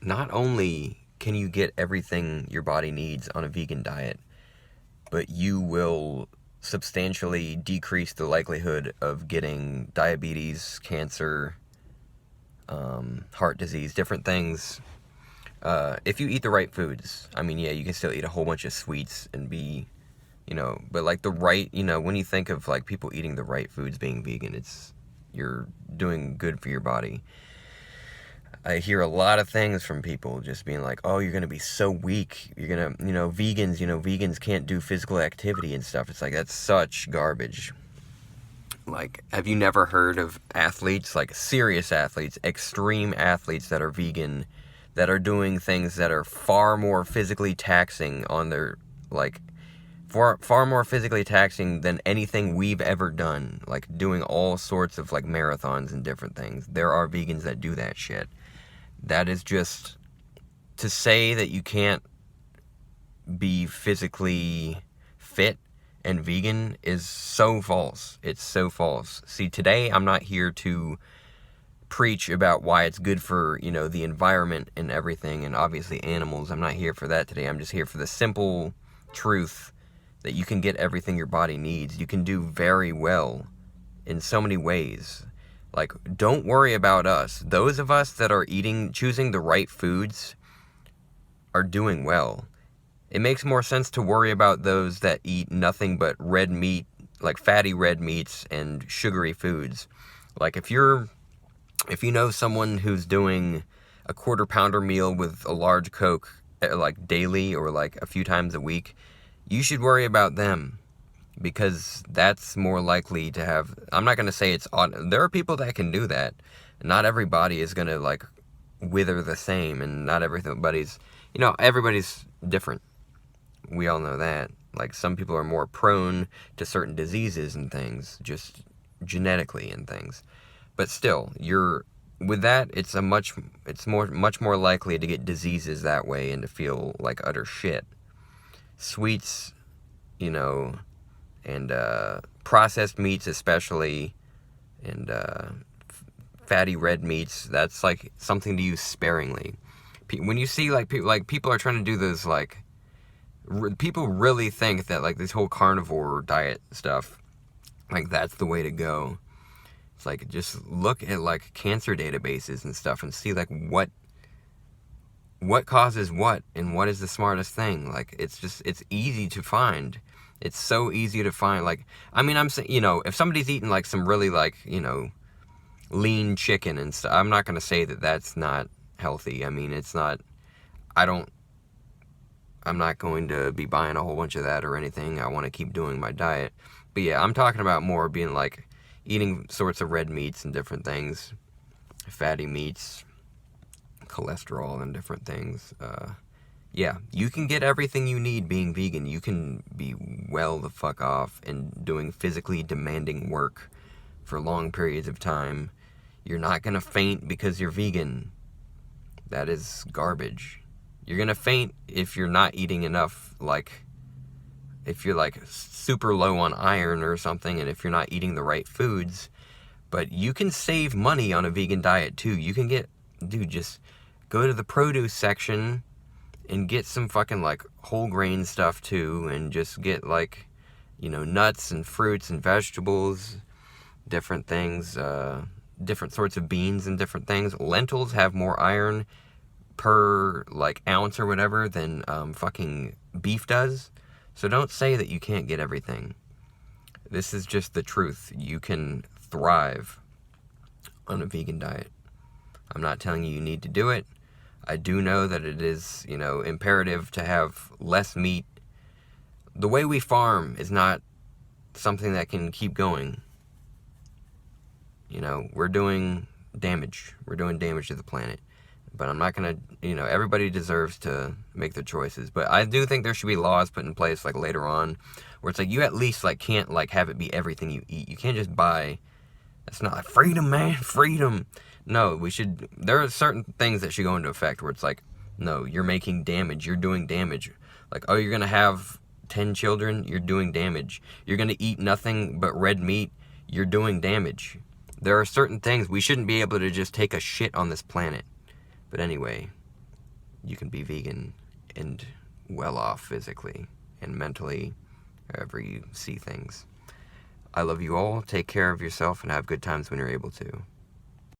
not only can you get everything your body needs on a vegan diet, but you will substantially decrease the likelihood of getting diabetes, cancer, heart disease, different things. If you eat the right foods, I mean, yeah, you can still eat a whole bunch of sweets and be, but like the right, when you think of like people eating the right foods being vegan, you're doing good for your body. I hear a lot of things from people just being like, oh, you're going to be so weak. You're going to, vegans can't do physical activity and stuff. It's like, that's such garbage. Like, have you never heard of athletes, like serious athletes, extreme athletes that are vegan, that are doing things that are far more physically taxing on their, like, far more physically taxing than anything we've ever done, like doing all sorts of like marathons and different things. There are vegans that do that shit. That is just, to say that you can't be physically fit and vegan is so false. It's so false. See, today I'm not here to preach about why it's good for, the environment and everything, and obviously animals. I'm not here for that today. I'm just here for the simple truth that you can get everything your body needs. You can do very well in so many ways. Like, don't worry about us. Those of us that are choosing the right foods are doing well. It makes more sense to worry about those that eat nothing but red meat, like fatty red meats and sugary foods. Like, if you know someone who's doing a quarter pounder meal with a large Coke, like daily or like a few times a week, you should worry about them. Because that's more likely to have, I'm not going to say it's odd. There are people that can do that. Not everybody is going to like wither the same, and not everybody's, everybody's different. We all know that. Like, some people are more prone to certain diseases and things, just genetically and things. But still, with that, it's much more likely to get diseases that way and to feel like utter shit. Sweets, and processed meats especially, and fatty red meats, that's like something to use sparingly. When you see like people are trying to do those, like, people really think that like this whole carnivore diet stuff, like, that's the way to go. It's like, just look at like cancer databases and stuff and see like what causes what and what is the smartest thing. Like, it's easy to find. It's so easy to find. Like, I mean, I'm saying, if somebody's eating like some really like, lean chicken and stuff, I'm not going to say that that's not healthy. I mean, it's not, I'm not going to be buying a whole bunch of that or anything. I want to keep doing my diet. But yeah, I'm talking about more being like eating sorts of red meats and different things, fatty meats, cholesterol and different things. Yeah, you can get everything you need being vegan. You can be well the fuck off and doing physically demanding work for long periods of time. You're not gonna faint because you're vegan. That is garbage. You're gonna faint if you're not eating enough, like, if you're like super low on iron or something, and if you're not eating the right foods. But you can save money on a vegan diet too. You can just go to the produce section and get some fucking like whole grain stuff too, and just get like, nuts and fruits and vegetables, different things, different sorts of beans and different things. Lentils have more iron per like ounce or whatever than fucking beef does. So don't say that you can't get everything. This is just the truth. You can thrive on a vegan diet. I'm not telling you need to do it. I do know that it is, imperative to have less meat. The way we farm is not something that can keep going. We're doing damage. We're doing damage to the planet. But I'm not going to, everybody deserves to make their choices. But I do think there should be laws put in place, like, later on, where it's like, you at least, like, can't, like, have it be everything you eat. You can't just buy, that's not like freedom, man, freedom. No, there are certain things that should go into effect where it's like, no, you're making damage. You're doing damage. Like, oh, you're going to have 10 children? You're doing damage. You're going to eat nothing but red meat? You're doing damage. There are certain things, we shouldn't be able to just take a shit on this planet. But anyway, you can be vegan and well off physically and mentally, however you see things. I love you all. Take care of yourself and have good times when you're able to.